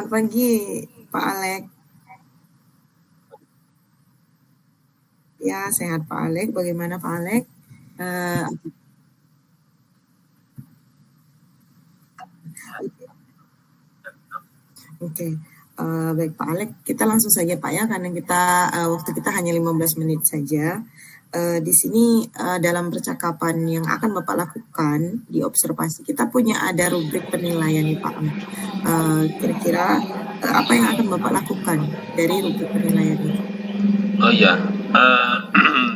Selamat pagi, Pak Alek. Ya, sehat Pak Alek. Bagaimana Pak Alek? Oke. Baik Pak Alek, kita langsung saja Pak ya, karena waktu kita hanya 15 menit saja. Di sini dalam percakapan yang akan Bapak lakukan di observasi, kita punya ada rubrik penilaian nih Pak. Kira-kira apa yang akan Bapak lakukan dari rubrik penilaian itu? Oh iya,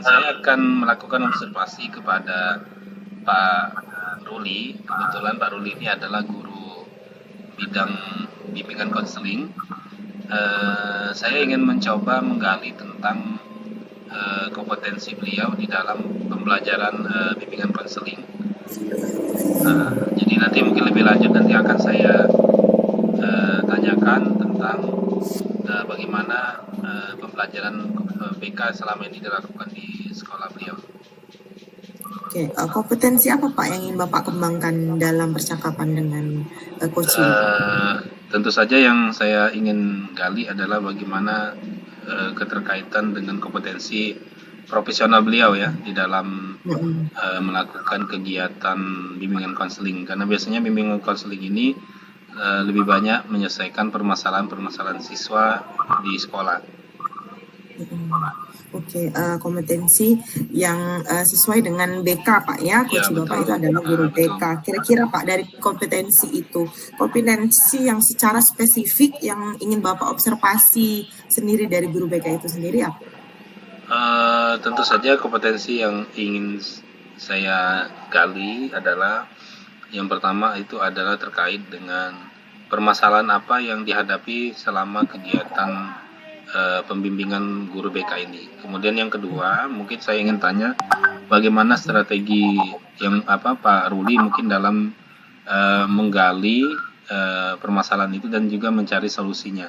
saya akan melakukan observasi kepada Pak Ruli. Kebetulan Pak Ruli ini adalah guru bidang bimbingan konseling. Saya ingin mencoba menggali tentang kompetensi beliau di dalam pembelajaran bimbingan konseling. Jadi nanti mungkin lebih lanjut nanti akan saya tanyakan tentang bagaimana pembelajaran BK selama ini dilakukan di sekolah beliau. Oke, kompetensi apa Pak yang ingin Bapak kembangkan dalam percakapan dengan coach? Tentu saja yang saya ingin gali adalah bagaimana keterkaitan dengan kompetensi profesional beliau ya di dalam melakukan kegiatan bimbingan konseling, karena biasanya bimbingan konseling ini lebih banyak menyelesaikan permasalahan-permasalahan siswa di sekolah. Oke, kompetensi yang sesuai dengan BK Pak ya, coach Bapak itu adalah guru BK. Kira-kira Pak dari kompetensi itu, kompetensi yang secara spesifik yang ingin Bapak observasi sendiri dari guru BK itu sendiri apa? Tentu saja kompetensi yang ingin saya gali adalah yang pertama itu adalah terkait dengan permasalahan apa yang dihadapi selama kegiatan pembimbingan guru BK ini. Kemudian yang kedua, mungkin saya ingin tanya bagaimana strategi yang Pak Ruli mungkin dalam menggali permasalahan itu dan juga mencari solusinya.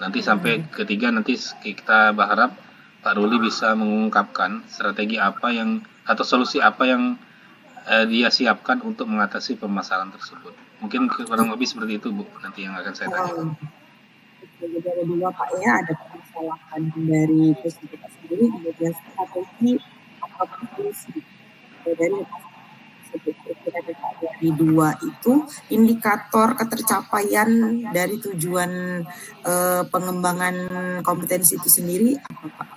Nanti sampai ketiga nanti kita berharap Pak Ruli bisa mengungkapkan strategi apa yang atau solusi apa yang dia siapkan untuk mengatasi permasalahan tersebut. Mungkin kurang lebih seperti itu Bu, nanti yang akan saya tanya. Jadi ada dua Pak ya, ada permasalahan dari coach kita sendiri, kemudian strategi ataupun solusi dari dari dua itu indikator ketercapaian dari tujuan pengembangan kompetensi itu sendiri apa Pak?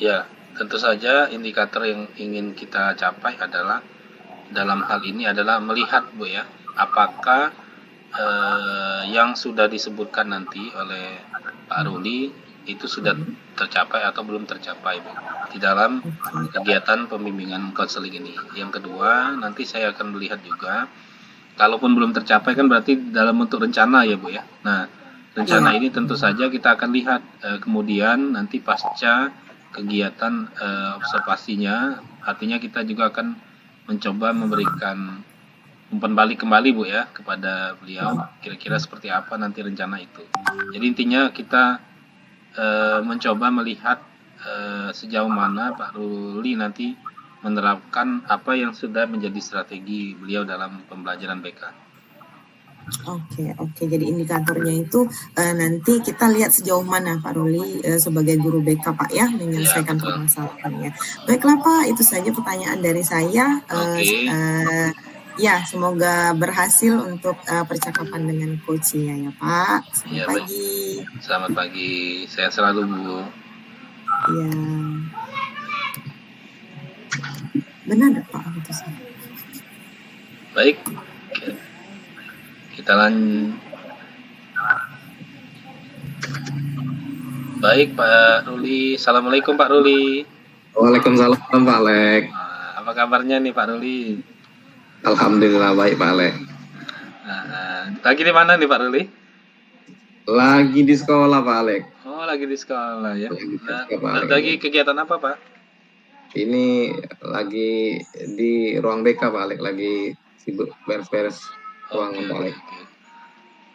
Ya, tentu saja indikator yang ingin kita capai adalah dalam hal ini adalah melihat Bu ya, apakah yang sudah disebutkan nanti oleh Pak Ruli itu sudah tercapai atau belum tercapai Bu, di dalam kegiatan pembimbingan konseling ini. Yang kedua, nanti saya akan melihat juga, kalaupun belum tercapai kan berarti dalam bentuk rencana ya Bu ya. Nah, rencana ini tentu saja kita akan lihat kemudian nanti pasca kegiatan observasinya, artinya kita juga akan mencoba memberikan umpan balik kembali Bu ya kepada beliau, kira-kira seperti apa nanti rencana itu. Jadi intinya kita mencoba melihat sejauh mana Pak Ruli nanti menerapkan apa yang sudah menjadi strategi beliau dalam pembelajaran BK. Oke. Jadi indikatornya itu nanti kita lihat sejauh mana Pak Ruli sebagai guru BK Pak ya menyelesaikan permasalahannya. Baiklah Pak, itu saja pertanyaan dari saya. Ya, semoga berhasil untuk percakapan dengan coachnya ya Pak. Selamat pagi. Selamat pagi, sehat selalu Bu. Ya. Benar Pak, itu sih. Baik, kita Baik Pak Ruli, Assalamualaikum Pak Ruli. Waalaikumsalam Pak Alek. Apa kabarnya nih Pak Ruli? Alhamdulillah baik Pak Alek. Lagi di mana nih Pak Ruli? Lagi di sekolah Pak Alek. Oh, lagi di sekolah ya. Lagi kegiatan apa Pak? Ini lagi di ruang BK Pak Alek, lagi sibuk beres-beres ruangan Pak Alek.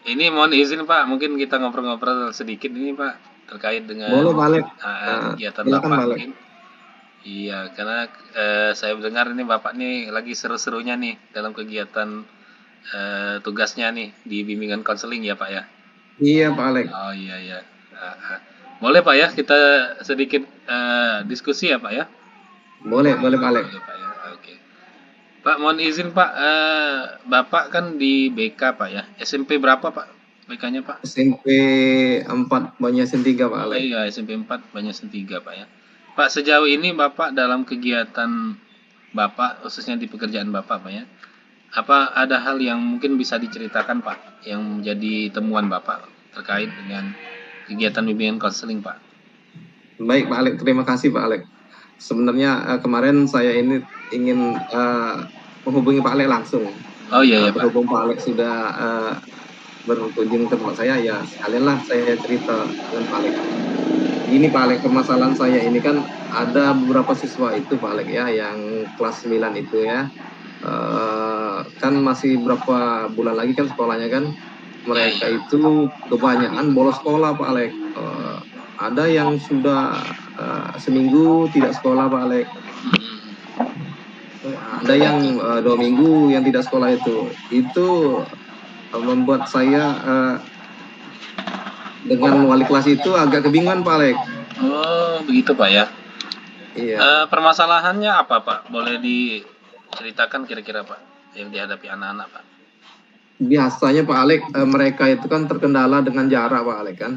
Ini mohon izin Pak, mungkin kita ngobrol-ngobrol sedikit ini Pak terkait dengan kegiatan Bapak mungkin. Iya, karena saya mendengar ini Bapak nih lagi seru-serunya nih dalam kegiatan tugasnya nih di bimbingan konseling ya Pak ya. Iya Pak Alex. Oh iya. Boleh Pak ya kita sedikit diskusi ya Pak ya? Boleh Pak Alex. Boleh Pak ya. Oke. Pak mohon izin Pak, Bapak kan di BK Pak ya. SMP berapa Pak BK-nya Pak? SMP 4 Banyasin 3 Pak Oh Alex. iya SMP 4 Banyasen 3 Pak ya. Pak sejauh ini Bapak dalam kegiatan Bapak khususnya di pekerjaan Bapak Pak ya. Apa ada hal yang mungkin bisa diceritakan Pak yang menjadi temuan Bapak terkait dengan kegiatan bimbingan konseling Pak? Baik Pak Alex, terima kasih Pak Alex. Sebenarnya kemarin saya ini ingin menghubungi Pak Alex langsung. Oh iya Pak. Berhubung Pak Alex sudah berkunjung ke tempat saya, ya sekalianlah saya cerita dengan Pak Alex. Ini Pak Alex, permasalahan saya ini kan ada beberapa siswa itu Pak Alex ya, yang kelas 9 itu ya, kan masih berapa bulan lagi kan sekolahnya kan, mereka itu kebanyakan bolos sekolah Pak Alex. Ada yang sudah seminggu tidak sekolah Pak Alex. Ada yang 2 minggu yang tidak sekolah itu membuat saya dengan wali kelas itu agak kebingungan Pak Alex. Oh begitu Pak ya. Iya. Permasalahannya apa Pak? Boleh diceritakan kira-kira Pak yang dihadapi anak-anak Pak? Biasanya Pak Alex, mereka itu kan terkendala dengan jarak Pak Alex kan.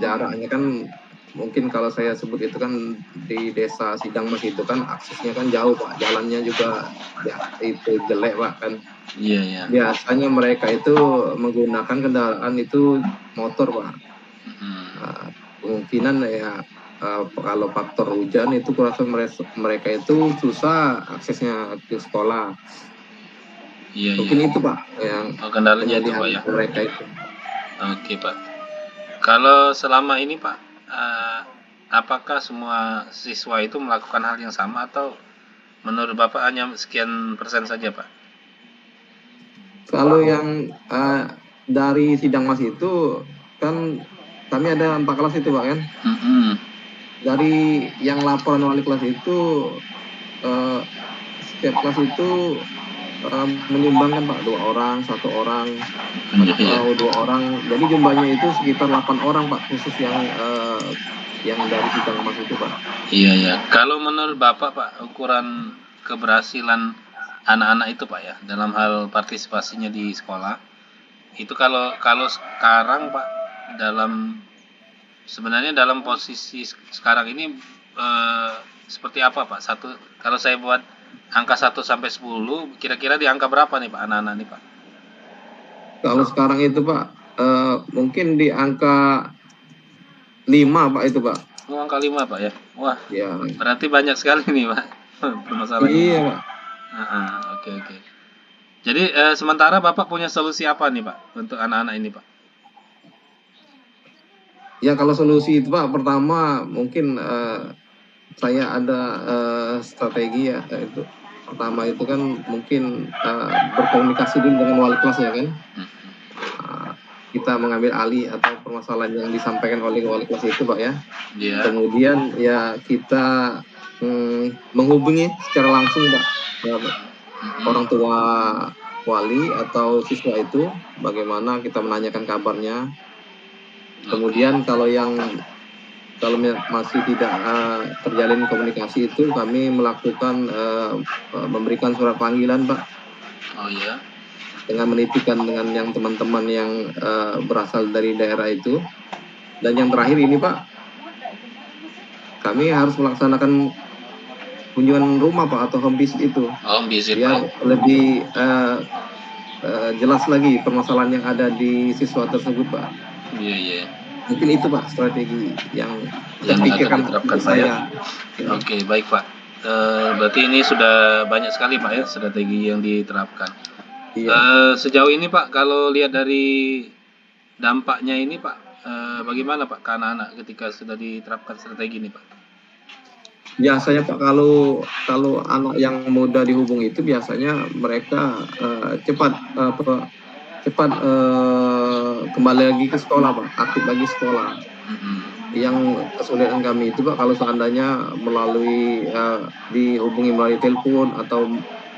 Jaraknya kan mungkin kalau saya sebut itu kan di desa Sidang Mas itu kan aksesnya kan jauh Pak, jalannya juga ya, itu jelek Pak kan. Iya. Biasanya mereka itu menggunakan kendaraan itu motor Pak. Kemungkinan ya kalau faktor hujan itu kurasa mereka itu susah aksesnya ke sekolah. Iya. Mungkin itu Pak yang kendalanya itu Pak ya. Mereka itu. Oke Pak. Kalau selama ini Pak, apakah semua siswa itu melakukan hal yang sama atau menurut Bapak hanya sekian persen saja Pak? Kalau yang dari Sidang Mas itu kan kami ada 4 kelas itu Pak kan. Dari yang laporan wali kelas itu setiap kelas itu menyumbangkan Pak 2 orang, 1 orang, atau 2 orang. Jadi jumlahnya itu sekitar 8 orang Pak, khusus yang dari Sidang Mas itu Pak. Iya. Kalau menurut Bapak Pak, ukuran keberhasilan anak-anak itu Pak ya dalam hal partisipasinya di sekolah itu kalau sekarang Pak sebenarnya dalam posisi sekarang ini seperti apa Pak? Kalau saya buat angka 1 sampai 10 kira-kira di angka berapa nih Pak anak-anak nih Pak? Kalau sekarang itu Pak mungkin di angka 5 Pak itu Pak. Oh, angka 5 Pak ya. Wah. Ya. Berarti banyak sekali nih Pak permasalahannya. Iya Pak. Oke. Jadi sementara Bapak punya solusi apa nih Pak untuk anak-anak ini Pak? Ya kalau solusi itu Pak, pertama mungkin saya ada strategi ya itu. Pertama itu kan mungkin berkomunikasi dulu dengan wali kelasnya kan. Kita mengambil alih atau permasalahan yang disampaikan oleh wali kelas itu Pak ya. Yeah. Kemudian ya kita menghubungi secara langsung Pak orang tua wali atau siswa itu, bagaimana kita menanyakan kabarnya. Kemudian kalau masih tidak terjalin komunikasi itu, kami melakukan memberikan surat panggilan Pak. Oh iya. Dengan menitikan dengan yang teman-teman yang berasal dari daerah itu. Dan yang terakhir ini Pak, kami harus melaksanakan kunjungan rumah Pak atau home visit itu. Home visit biar lebih jelas lagi permasalahan yang ada di siswa tersebut Pak. Iya. Mungkin itu Pak strategi yang dipikirkan saya. Oke, baik Pak. Berarti ini sudah banyak sekali Pak ya strategi yang diterapkan. Iya. Sejauh ini Pak, kalau lihat dari dampaknya ini Pak, bagaimana Pak ke anak-anak ketika sudah diterapkan strategi ini Pak? Biasanya Pak kalau anak yang muda dihubungi itu biasanya mereka cepat kembali lagi ke sekolah Pak, aktif lagi sekolah. Yang kesulitan kami itu Pak, kalau seandainya dihubungi melalui telepon atau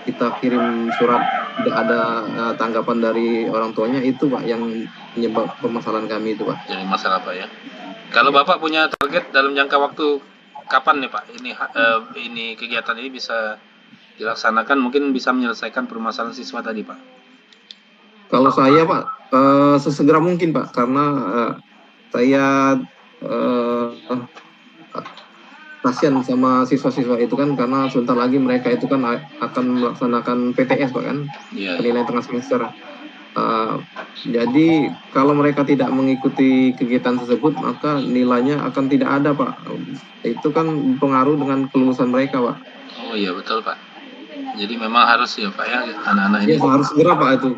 kita kirim surat tidak ada tanggapan dari orang tuanya, itu Pak yang menyebab permasalahan kami itu Pak. Jadi masalah Pak ya. Kalau Bapak punya target dalam jangka waktu kapan nih Pak ini kegiatan ini bisa dilaksanakan, mungkin bisa menyelesaikan permasalahan siswa tadi Pak? Kalau saya Pak sesegera mungkin Pak, karena saya kasihan sama siswa-siswa itu kan, karena sebentar lagi mereka itu kan akan melaksanakan PTS Pak kan, penilaian tengah semester. Jadi kalau mereka tidak mengikuti kegiatan tersebut, maka nilainya akan tidak ada Pak. Itu kan berpengaruh dengan kelulusan mereka Pak. Oh iya betul Pak. Jadi memang harus ya Pak ya, anak-anak ini. Ya harus segera Pak itu.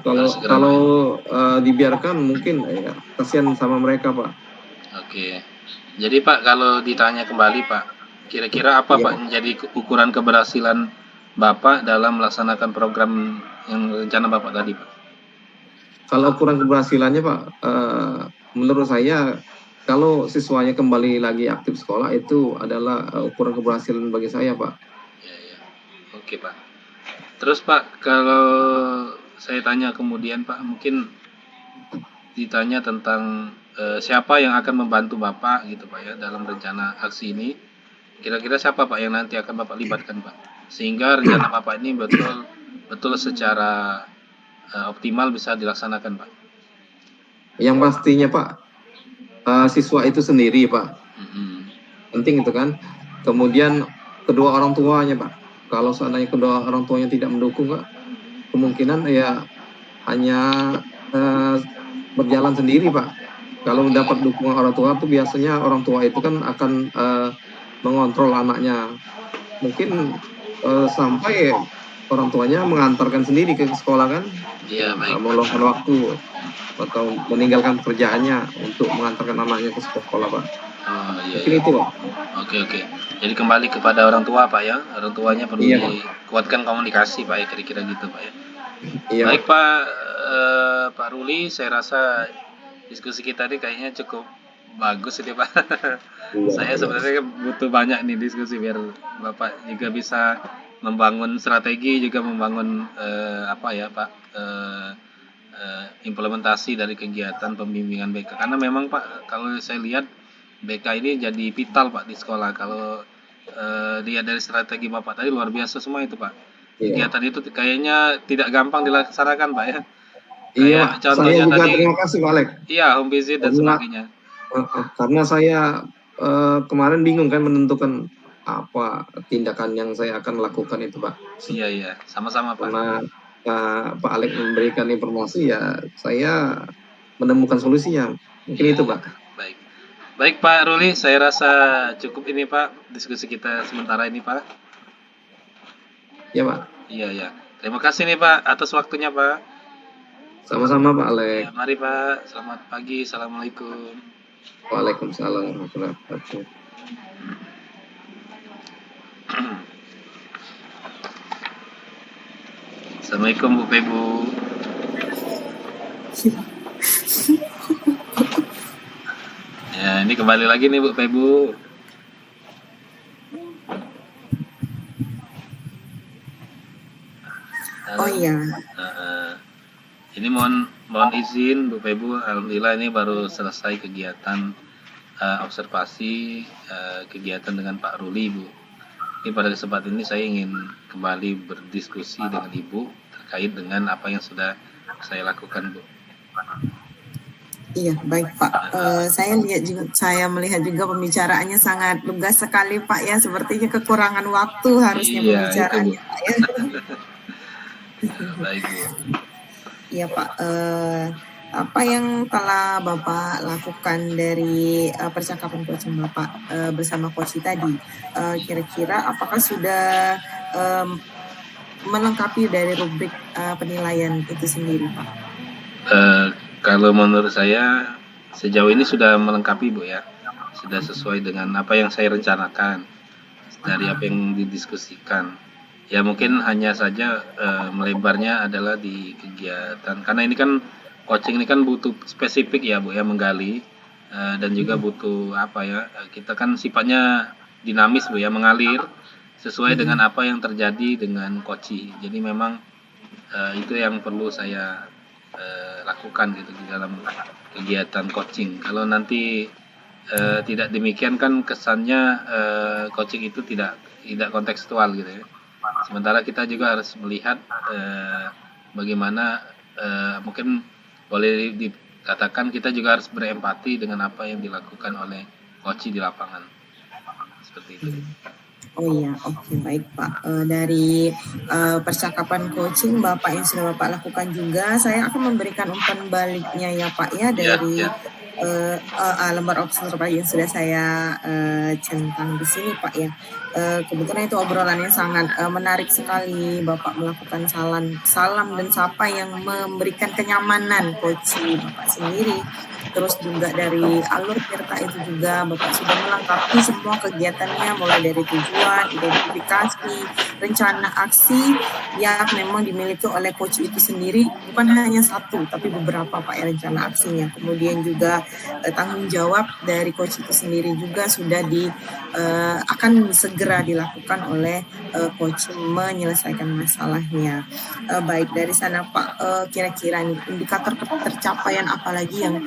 Kalau dibiarkan mungkin ya kasihan sama mereka Pak. Oke. Jadi Pak, kalau ditanya kembali Pak, kira-kira apa Pak menjadi ukuran keberhasilan Bapak dalam melaksanakan program yang rencana Bapak tadi Pak? Kalau ukuran keberhasilannya Pak, menurut saya kalau siswanya kembali lagi aktif sekolah, itu adalah ukuran keberhasilan bagi saya Pak. Ya. Oke Pak. Terus Pak, kalau saya tanya kemudian Pak, mungkin ditanya tentang siapa yang akan membantu Bapak gitu Pak ya dalam rencana aksi ini. Kira-kira siapa Pak yang nanti akan Bapak libatkan Pak, sehingga rencana Bapak ini betul secara optimal bisa dilaksanakan Pak? Yang pastinya Pak, siswa itu sendiri Pak. Penting itu kan. Kemudian kedua orang tuanya Pak. Kalau seandainya kedua orang tuanya tidak mendukung Pak, kemungkinan ya hanya berjalan sendiri Pak. Kalau mendapat dukungan orang tua itu biasanya orang tua itu kan akan mengontrol anaknya. Mungkin sampai orang tuanya mengantarkan sendiri ke sekolah kan. Iya, baik. Meluangkan waktu atau meninggalkan pekerjaannya untuk mengantarkan anaknya ke sekolah Pak. Oh iya. Mungkin itu Pak. Oke. Jadi kembali kepada orang tua Pak ya. Orang tuanya perlu dikuatkan komunikasi Pak ya, kira-kira gitu Pak ya. Iya. Baik Pak Ruli, saya rasa diskusi kita ini kayaknya cukup bagus ini Pak. Saya sebenarnya butuh banyak nih diskusi biar Bapak juga bisa membangun strategi, juga membangun implementasi dari kegiatan pembimbingan BK. Karena memang Pak, kalau saya lihat BK ini jadi vital Pak di sekolah. Kalau lihat dari strategi Bapak tadi luar biasa semua itu Pak. Kegiatan itu kayaknya tidak gampang dilaksanakan Pak ya. Iya, saya juga tadi, terima kasih Pak Alek. Iya, home visit dan sebagainya. Karena saya kemarin bingung kan menentukan apa tindakan yang saya akan lakukan itu Pak. Iya, sama-sama Pak. Karena Pak Alek memberikan informasi, ya saya menemukan solusinya. Mungkin itu Pak. Baik Pak Ruli, saya rasa cukup ini Pak diskusi kita sementara ini Pak. Ya Pak. Iya. Terima kasih nih Pak atas waktunya Pak. Sama-sama Pak Alek. Ya, mari Pak, selamat pagi, assalamualaikum. Waalaikumsalam warahmatullahi wabarakatuh. Assalamualaikum Bu Pebu. Ya, ini kembali lagi nih Bu Pebu. Oh iya. Ini mohon izin Bu Pebu, alhamdulillah ini baru selesai kegiatan observasi kegiatan dengan Pak Ruli Bu. Ini pada kesempatan ini saya ingin kembali berdiskusi dengan Ibu terkait dengan apa yang sudah saya lakukan Bu. Iya, baik Pak. Saya melihat juga pembicaraannya sangat lugas sekali Pak ya. Sepertinya kekurangan waktu harusnya pembicaraannya Pak ya. Baik Bu. Iya Pak. Apa yang telah Bapak lakukan dari percakapan coaching Bapak bersama Coach tadi? Kira-kira apakah sudah melengkapi dari rubrik penilaian itu sendiri Pak? Kalau menurut saya sejauh ini sudah melengkapi Bu ya, sudah sesuai dengan apa yang saya rencanakan dari apa yang didiskusikan. Ya mungkin hanya saja melebarnya adalah di kegiatan, karena ini kan coaching ini kan butuh spesifik ya Bu ya, menggali dan juga butuh kita kan sifatnya dinamis Bu ya, mengalir sesuai dengan apa yang terjadi dengan coaching. Jadi memang itu yang perlu saya lakukan gitu di dalam kegiatan coaching. Kalau nanti tidak demikian kan kesannya coaching itu tidak kontekstual gitu ya. Sementara kita juga harus melihat bagaimana mungkin boleh dikatakan kita juga harus berempati dengan apa yang dilakukan oleh coach di lapangan. Seperti itu. Oh iya, oke, baik Pak. Dari percakapan coaching Bapak yang sudah Bapak lakukan juga, saya akan memberikan umpan baliknya ya Pak ya dari lembar observasi yang sudah saya centang di sini Pak ya. Kebetulan itu obrolannya sangat menarik sekali. Bapak melakukan salam dan sapa yang memberikan kenyamanan coaching Bapak sendiri. Terus juga dari alur Tirta itu juga Bapak sudah melengkapi semua kegiatannya mulai dari tujuan, identifikasi, rencana aksi yang memang dimiliki oleh coach itu sendiri, bukan hanya satu tapi beberapa Pak ya rencana aksinya. Kemudian juga tanggung jawab dari coach itu sendiri juga sudah akan segera dilakukan oleh coach menyelesaikan masalahnya. Baik dari sana Pak, kira-kira indikator tercapaian apa lagi yang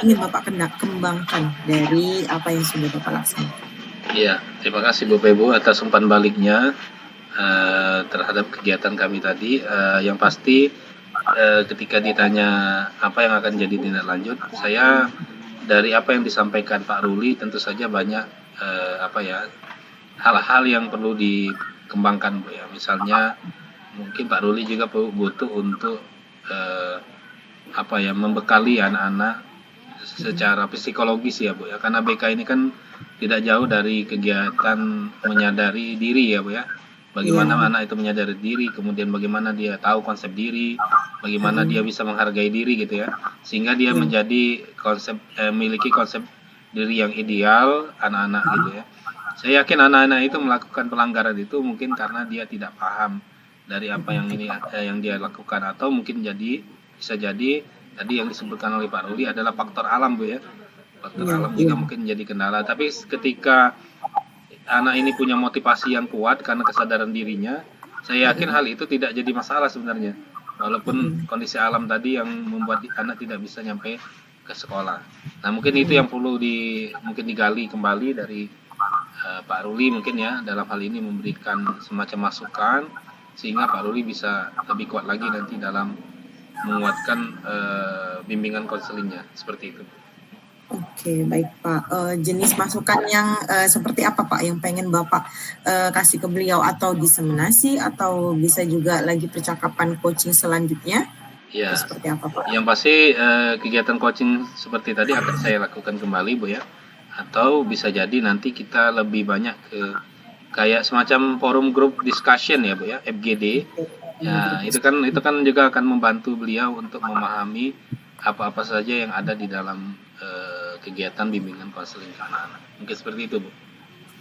ingin Bapak kembangkan dari apa yang sudah Bapak laksanakan? Iya, terima kasih Bapak Ibu atas umpan baliknya terhadap kegiatan kami tadi. Yang pasti ketika ditanya apa yang akan jadi tindak lanjut, saya dari apa yang disampaikan Pak Ruli tentu saja banyak hal-hal yang perlu dikembangkan Bu ya. Misalnya mungkin Pak Ruli juga butuh untuk membekali anak-anak secara psikologis ya Bu ya, karena BK ini kan tidak jauh dari kegiatan menyadari diri ya Bu ya. Bagaimana anak itu menyadari diri, kemudian bagaimana dia tahu konsep diri, bagaimana dia bisa menghargai diri gitu ya, sehingga dia menjadi memiliki konsep diri yang ideal anak-anak gitu ya. Saya yakin anak-anak itu melakukan pelanggaran itu mungkin karena dia tidak paham dari apa yang dia lakukan, atau mungkin bisa jadi tadi yang disebutkan oleh Pak Ruli adalah faktor alam Bu ya. Faktor alam juga mungkin menjadi kendala. Tapi ketika anak ini punya motivasi yang kuat karena kesadaran dirinya, saya yakin hal itu tidak jadi masalah sebenarnya. Walaupun kondisi alam tadi yang membuat anak tidak bisa nyampe ke sekolah. Nah mungkin itu yang perlu mungkin digali kembali dari Pak Ruli mungkin ya, dalam hal ini memberikan semacam masukan sehingga Pak Ruli bisa lebih kuat lagi nanti dalam menguatkan bimbingan konselingnya, seperti itu. Oke, baik Pak. Jenis masukan yang seperti apa Pak yang pengen Bapak kasih ke beliau, atau diseminasi atau bisa juga lagi percakapan coaching selanjutnya? Ya. Seperti apa Pak? Yang pasti kegiatan coaching seperti tadi akan saya lakukan kembali Bu ya. Atau bisa jadi nanti kita lebih banyak ke kayak semacam forum group discussion ya Bu ya, FGD. Ya, itu kan juga akan membantu beliau untuk memahami apa-apa saja yang ada di dalam kegiatan bimbingan konseling ke anak-anak. Mungkin seperti itu, Bu.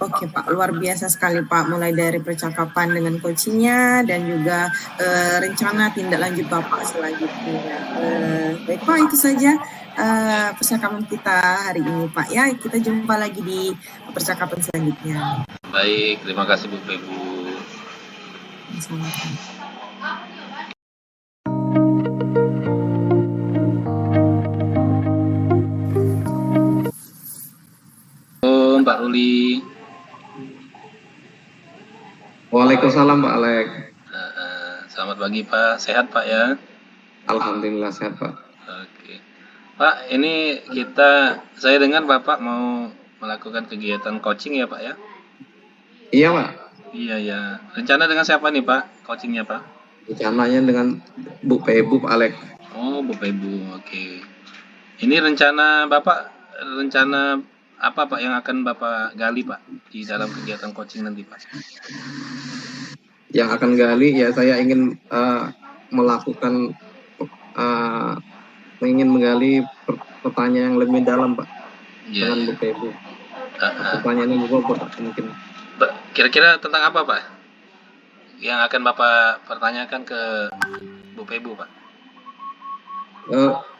Oke Pak, luar biasa sekali Pak, mulai dari percakapan dengan coachingnya dan juga rencana tindak lanjut Bapak selanjutnya. Baik Pak, itu saja percakapan kita hari ini Pak ya. Kita jumpa lagi di percakapan selanjutnya. Baik, terima kasih Bu Ibu. Sama-sama. Pak Ruli. Waalaikumsalam Pak Alek. Selamat pagi Pak, sehat Pak ya? Alhamdulillah sehat Pak. Oke. Pak, ini saya dengar Bapak mau melakukan kegiatan coaching ya Pak ya? Iya Pak. Iya ya. Rencana dengan siapa nih Pak coachingnya Pak? Rencananya dengan Bu Pebu Pak Alek. Oh Bu Pebu, oke. Ini rencana apa Pak yang akan Bapak gali Pak di dalam kegiatan coaching nanti Pak? Yang akan gali ya, saya ingin ingin menggali pertanyaan yang lebih dalam Pak dengan Bu Pebu. Pertanyaannya Bu mungkin. Kira-kira tentang apa Pak yang akan Bapak pertanyakan ke Bu Pebu Pak?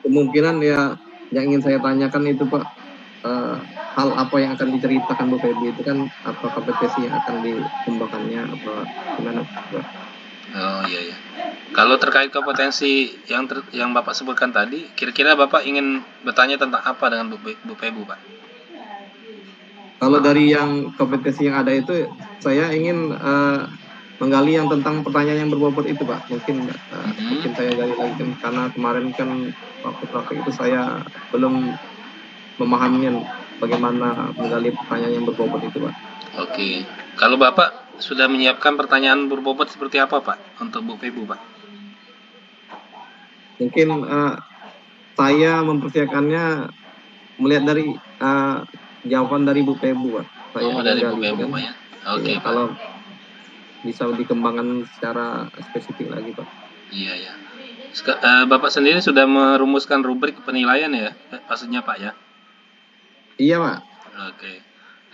Kemungkinan ya yang ingin saya tanyakan itu Pak, hal apa yang akan diceritakan Bu Pebu itu kan, apa kompetensi yang akan dikembangkannya, apa gimana Pak? Oh iya. Kalau terkait kompetensi yang Bapak sebutkan tadi, kira-kira Bapak ingin bertanya tentang apa dengan Bu Pebu, Pak? Kalau dari yang kompetensi yang ada itu, saya ingin menggali yang tentang pertanyaan yang berbobot itu, Pak. Mungkin saya gali lagi kan, karena kemarin kan waktu praktek itu saya belum memahaminya bagaimana menggali pertanyaan yang berbobot itu, Pak. Oke. Kalau Bapak sudah menyiapkan pertanyaan berbobot seperti apa, Pak, untuk Bu Pebu, Pak? Mungkin saya mempersiapkannya melihat dari jawaban dari Bu Pebu, Pak. Saya dari Bu gali, Pebu, kan? Pak ya. Oke, Ya, Pak. kalau bisa dikembangkan secara spesifik lagi, Pak. Iya. Bapak sendiri sudah merumuskan rubrik penilaian ya, maksudnya Pak ya? Iya, Pak. Oke.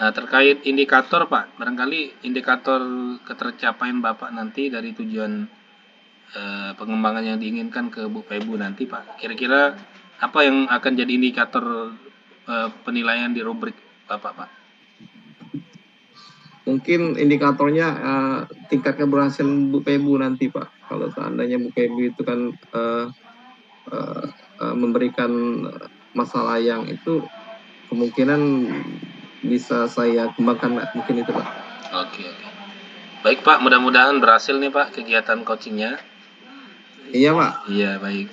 Nah, terkait indikator, Pak, barangkali indikator ketercapaian Bapak nanti dari tujuan pengembangan yang diinginkan ke Bu Pebu nanti, Pak. Kira-kira apa yang akan jadi indikator penilaian di rubrik Bapak, Pak? Mungkin indikatornya tingkat keberhasilan Bu Pebu nanti, Pak. Kalau seandainya Bu Pebu itu kan memberikan masalah yang itu, kemungkinan bisa saya kembangkan mungkin itu, Pak. Oke. Baik, Pak, mudah-mudahan berhasil nih, Pak, kegiatan coachingnya. Iya, Pak. Iya, baik.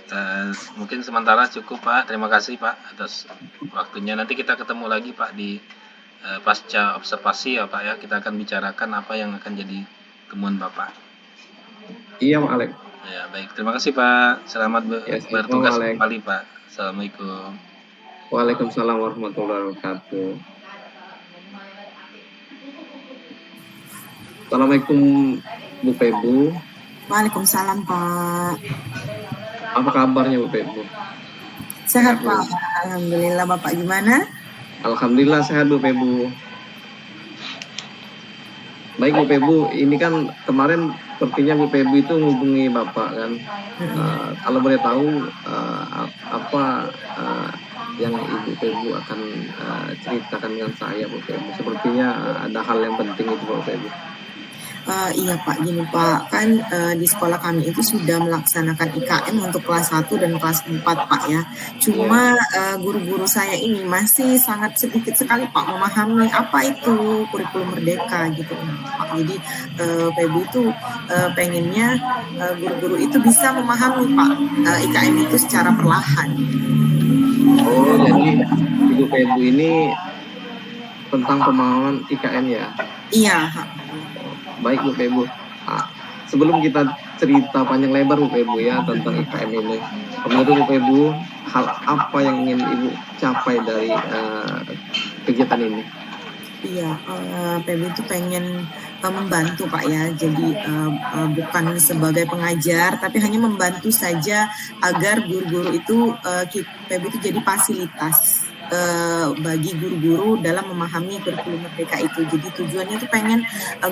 Mungkin sementara cukup, Pak. Terima kasih, Pak, atas waktunya. Nanti kita ketemu lagi, Pak, di pasca observasi ya, Pak ya. Kita akan bicarakan apa yang akan jadi temuan Bapak. Iya, Pak Alex. Ya, baik. Terima kasih, Pak. Selamat bertugas kembali, Pak. Assalamualaikum. Waalaikumsalam warahmatullahi wabarakatuh. Assalamualaikum, Bu Pebu. Waalaikumsalam, Pak. Apa kabarnya, Bu Pebu? Sehat, Pak. Alhamdulillah. Bapak gimana? Alhamdulillah sehat, Bu Pebu. Baik, Bu Pebu, ini kan kemarin sepertinya Bu Pebu itu menghubungi Bapak kan. Kalau boleh tahu apa yang Ibu Pebu akan ceritakan dengan saya, Bu Pebu. Sepertinya ada hal yang penting itu, Bu Pebu. Iya, Pak, gini Pak, kan di sekolah kami itu sudah melaksanakan IKM untuk kelas 1 dan kelas 4, Pak ya. Cuma guru-guru saya ini masih sangat sedikit sekali, Pak, memahami apa itu kurikulum merdeka gitu, Pak. Jadi Pebu itu pengennya guru-guru itu bisa memahami, Pak, IKM itu secara perlahan. Oh, jadi Ibu Pebu ini tentang pemahaman IKM ya? Iya. Baik, Bu Pebu. Sebelum kita cerita panjang lebar, Bu Pebu ya, tentang IKM ini, menurut Bu Pebu, hal apa yang ingin Ibu capai dari kegiatan ini? Iya, Pebu itu pengen membantu, Pak ya. Jadi bukan sebagai pengajar, tapi hanya membantu saja agar guru-guru itu Pebu itu jadi fasilitas bagi guru-guru dalam memahami kurikulum merdeka itu. Jadi tujuannya itu pengen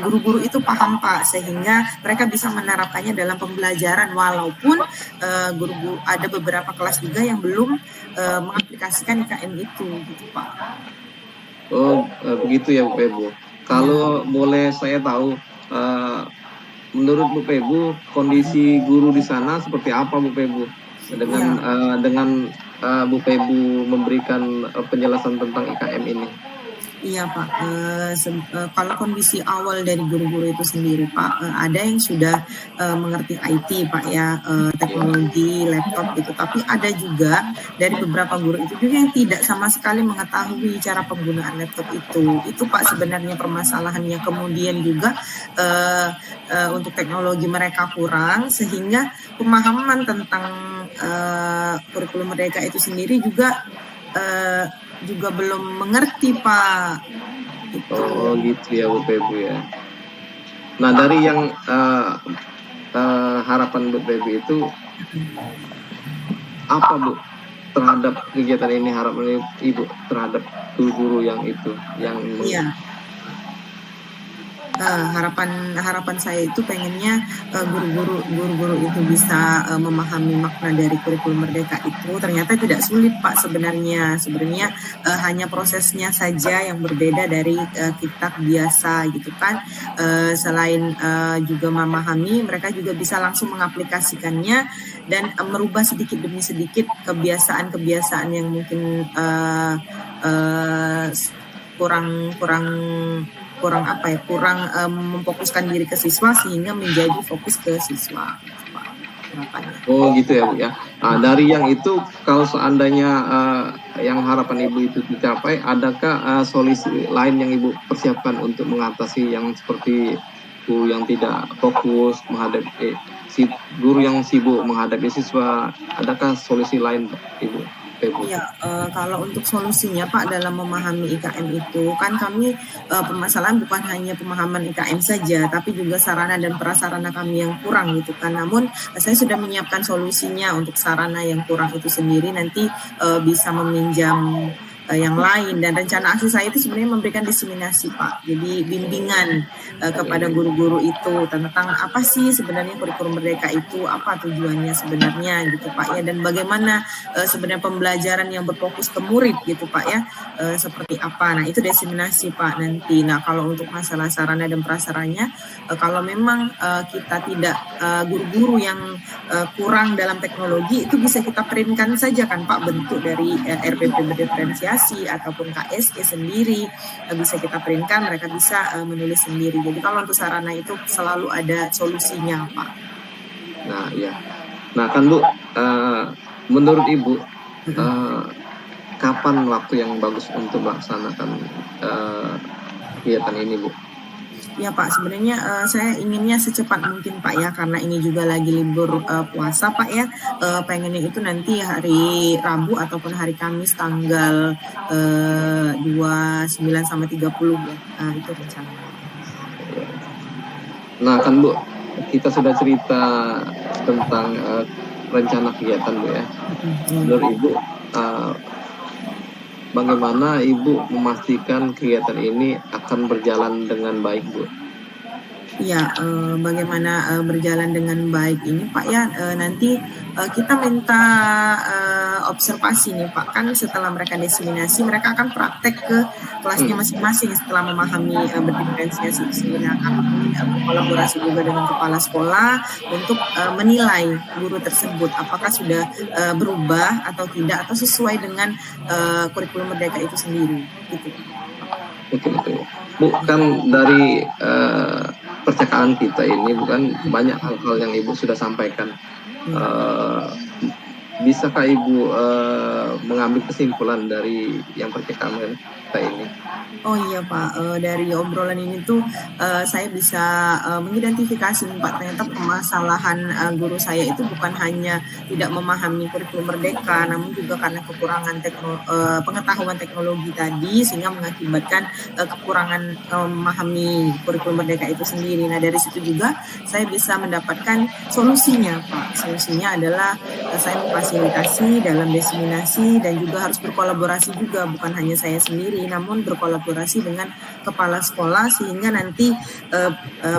guru-guru itu paham, Pak, sehingga mereka bisa menerapkannya dalam pembelajaran, walaupun guru-guru ada beberapa kelas juga yang belum mengaplikasikan IKM itu gitu, Pak. Oh, begitu ya, Bu Pebu. Kalau boleh saya tahu, menurut Bu Pebu, kondisi guru di sana seperti apa, Bu Pebu? Dengan Bu Pebu memberikan penjelasan tentang IKM ini. Iya, Pak, kalau kondisi awal dari guru-guru itu sendiri, Pak, ada yang sudah mengerti IT, Pak ya, teknologi, laptop gitu, tapi ada juga dari beberapa guru itu juga yang tidak sama sekali mengetahui cara penggunaan laptop itu Pak sebenarnya permasalahannya. Kemudian juga untuk teknologi mereka kurang, sehingga pemahaman tentang kurikulum merdeka itu sendiri juga belum mengerti, Pak. Gitu. Oh, gitu ya, Bu Pebu ya. Nah, dari yang harapan Bu Pebu itu apa, Bu, terhadap kegiatan ini, harapan Ibu terhadap guru-guru yang itu, yang Iya. harapan saya itu pengennya guru-guru itu bisa memahami makna dari kurikulum merdeka itu. Ternyata tidak sulit Pak sebenarnya hanya prosesnya saja yang berbeda dari kitab biasa gitu kan. Selain juga memahami, mereka juga bisa langsung mengaplikasikannya dan merubah sedikit demi sedikit kebiasaan-kebiasaan yang mungkin kurang memfokuskan diri ke siswa sehingga menjadi fokus ke siswa. Oh gitu ya Bu ya. Dari yang itu kalau seandainya yang harapan Ibu itu dicapai, adakah solusi lain yang Ibu persiapkan untuk mengatasi yang seperti guru yang tidak fokus menghadapi guru yang sibuk menghadapi siswa? Adakah solusi lain Ibu? Iya, kalau untuk solusinya Pak dalam memahami IKM itu kan kami permasalahan bukan hanya pemahaman IKM saja, tapi juga sarana dan prasarana kami yang kurang gitu kan. Namun saya sudah menyiapkan solusinya untuk sarana yang kurang itu sendiri nanti bisa meminjam yang lain, dan rencana aksi saya itu sebenarnya memberikan diseminasi Pak, jadi bimbingan kepada guru-guru itu tentang apa sih sebenarnya kurikulum merdeka itu, apa tujuannya sebenarnya gitu Pak ya, dan bagaimana sebenarnya pembelajaran yang berfokus ke murid gitu Pak ya, seperti apa. Nah itu diseminasi Pak nanti. Nah kalau untuk masalah sarana dan prasarannya, kalau memang kita tidak guru-guru yang kurang dalam teknologi, itu bisa kita printkan saja kan Pak, bentuk dari RPP berdiferensiasi ataupun KSE sendiri bisa kita printkan, mereka bisa menulis sendiri. Jadi kalau untuk sarana itu selalu ada solusinya Pak. Nah ya, nah kan Bu, menurut Ibu kapan waktu yang bagus untuk melaksanakan kegiatan ini Bu? Ya Pak, sebenarnya saya inginnya secepat mungkin Pak ya, karena ini juga lagi libur puasa Pak ya. Pengennya itu nanti hari Rabu ataupun hari Kamis tanggal 29 sampai 30 ya. Itu rencana. Nah kan Bu, kita sudah cerita tentang rencana kegiatan Bu ya. Menurut Ibu, bagaimana Ibu memastikan kegiatan ini akan berjalan dengan baik Bu? Ya, bagaimana berjalan dengan baik ini Pak ya, nanti kita minta observasi nih Pak, kan setelah mereka diseminasi mereka akan praktek ke kelasnya masing-masing setelah memahami berdiferensiasi sehingga akan berkolaborasi juga dengan kepala sekolah untuk menilai guru tersebut apakah sudah berubah atau tidak atau sesuai dengan kurikulum merdeka itu sendiri gitu. Betul. Bu, kan dari percakapan kita ini bukan banyak hal-hal yang Ibu sudah sampaikan. Bisakah Ibu mengambil kesimpulan dari yang percakapan kita ini? Oh iya Pak, dari obrolan ini tuh saya bisa mengidentifikasi Pak, ternyata permasalahan guru saya itu bukan hanya tidak memahami kurikulum merdeka, namun juga karena kekurangan pengetahuan teknologi tadi sehingga mengakibatkan kekurangan memahami kurikulum merdeka itu sendiri. Nah dari situ juga saya bisa mendapatkan solusinya Pak. Solusinya adalah saya memfasilitasi dalam diseminasi dan juga harus berkolaborasi juga, bukan hanya saya sendiri namun berkolaborasi dengan kepala sekolah sehingga nanti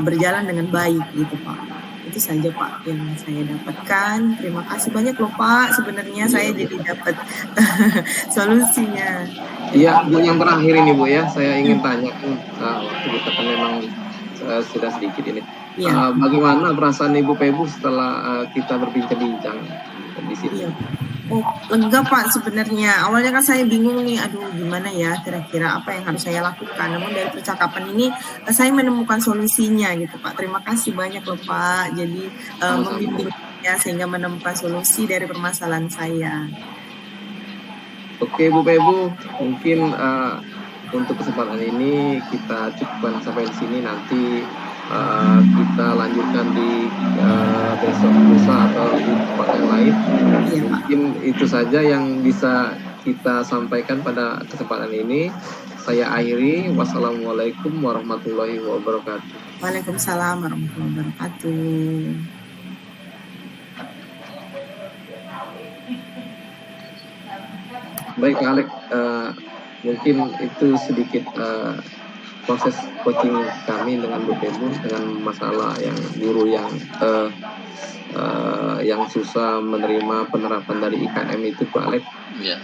berjalan dengan baik gitu Pak. Itu saja Pak yang saya dapatkan. Terima kasih banyak loh Pak, sebenarnya saya jadi dapat solusinya. Iya Bu, yang terakhir ini Bu ya, saya ingin tanya waktu kita kan memang sudah sedikit ini. Ya. Bagaimana perasaan Ibu Pebu setelah kita berbincang-bincang di sini? Iya. Oh, lega Pak sebenarnya. Awalnya kan saya bingung nih, aduh gimana ya kira-kira apa yang harus saya lakukan. Namun dari percakapan ini saya menemukan solusinya gitu Pak. Terima kasih banyak loh Pak. Jadi membimbingnya sehingga menemukan solusi dari permasalahan saya. Oke Bu Pebu, mungkin untuk kesempatan ini kita cukupkan sampai di sini. Nanti kita lanjutkan di besok lusa atau di tempat yang lain. Mungkin itu saja yang bisa kita sampaikan pada kesempatan ini. Saya akhiri. Wassalamualaikum warahmatullahi wabarakatuh. Waalaikumsalam warahmatullahi wabarakatuh. Baik Alex, mungkin itu sedikit proses coaching kami dengan Bu Pebu dengan masalah yang guru yang susah menerima penerapan dari IKM itu Pak Alex. Ya.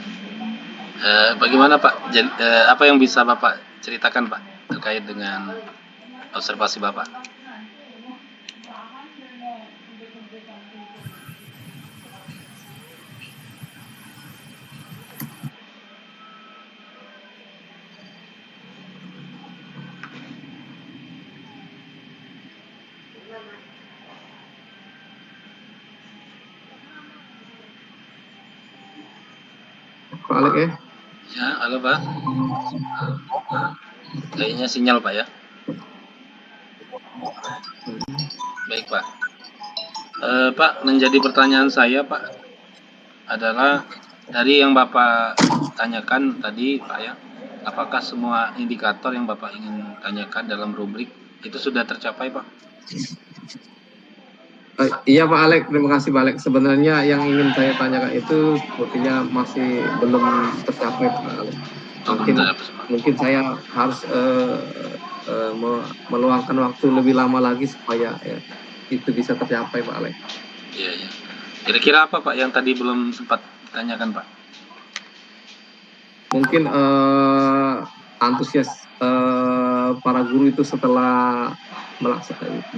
Bagaimana Pak? Apa yang bisa Bapak ceritakan Pak terkait dengan observasi Bapak? Pak Alex ya? Ya, halo Pak. Kayaknya sinyal Pak ya. Baik Pak. Pak, menjadi pertanyaan saya Pak adalah dari yang Bapak tanyakan tadi Pak ya, apakah semua indikator yang Bapak ingin tanyakan dalam rubrik itu sudah tercapai Pak? Iya Pak Alex, terima kasih Pak Alex. Sebenarnya yang ingin saya tanyakan itu sepertinya masih belum tercapai Pak Alex. Mungkin saya harus meluangkan waktu lebih lama lagi supaya itu bisa tercapai Pak Alex. Iya, iya. Kira-kira apa Pak yang tadi belum sempat ditanyakan Pak? Mungkin antusias para guru itu setelah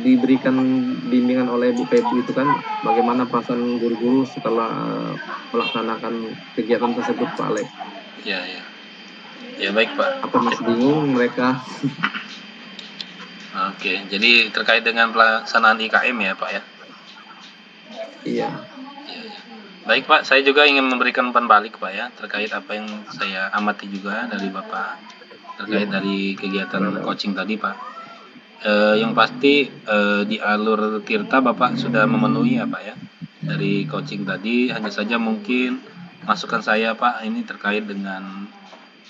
diberikan bimbingan oleh Bu Pebu itu kan, bagaimana perasaan guru-guru setelah melaksanakan kegiatan tersebut Pak Alex? Iya, iya. Ya baik Pak. Apa masih bingung mereka? Oke, jadi terkait dengan pelaksanaan IKM ya Pak ya? Iya. Ya, ya. Baik Pak, saya juga ingin memberikan umpan balik Pak ya, terkait apa yang saya amati juga dari Bapak terkait dari kegiatan coaching tadi Pak. Yang pasti di alur Tirta Bapak sudah memenuhi ya Pak ya dari coaching tadi. Hanya saja mungkin masukan saya Pak ini terkait dengan